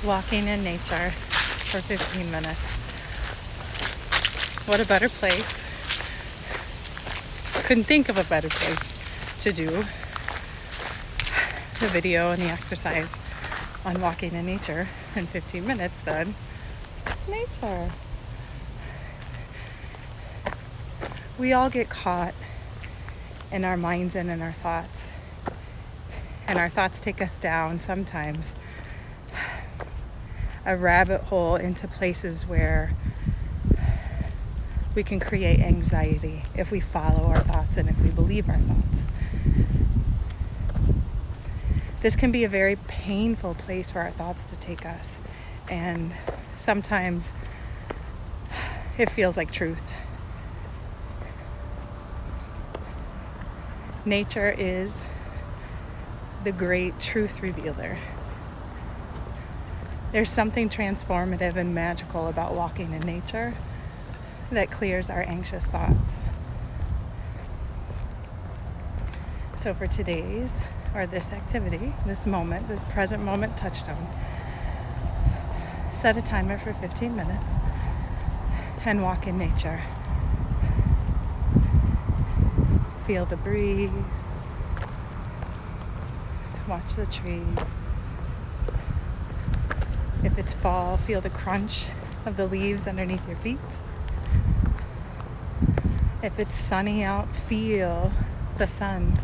walking in nature for 15 minutes. What a better place. Couldn't think of a better place to do the video and the exercise on walking in nature in 15 minutes than nature. We all get caught in our minds and in our thoughts. And our thoughts take us down sometimes a rabbit hole into places where we can create anxiety if we follow our thoughts and if we believe our thoughts. This can be a very painful place for our thoughts to take us, and sometimes it feels like truth. Nature is the great truth revealer. There's something transformative and magical about walking in nature that clears our anxious thoughts. So for today's, or this activity, this moment, this present moment touchstone, set a timer for 15 minutes and walk in nature. Feel the breeze. Watch the trees. If it's fall, feel the crunch of the leaves underneath your feet. If it's sunny out, feel the sun.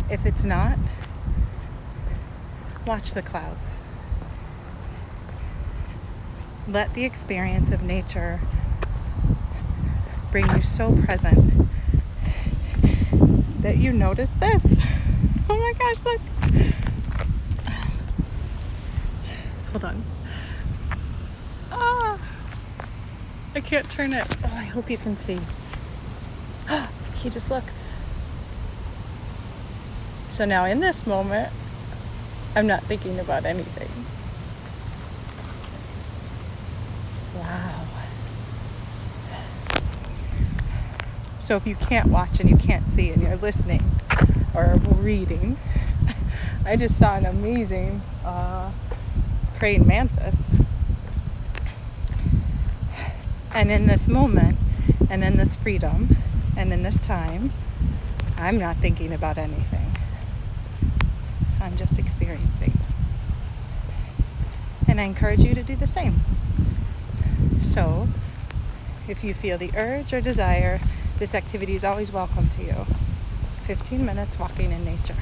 If it's not, watch the clouds. Let the experience of nature bring you so present that you notice this. Oh my gosh, look. Hold on. I can't turn it. Oh, I hope you can see. He just looked. So now in this moment, I'm not thinking about anything. Wow. So if you can't watch and you can't see and you're listening or reading, I just saw an amazing praying mantis. And in this moment, and in this freedom, and in this time, I'm not thinking about anything. I'm just experiencing. And I encourage you to do the same. So, if you feel the urge or desire, this activity is always welcome to you. 15 minutes walking in nature.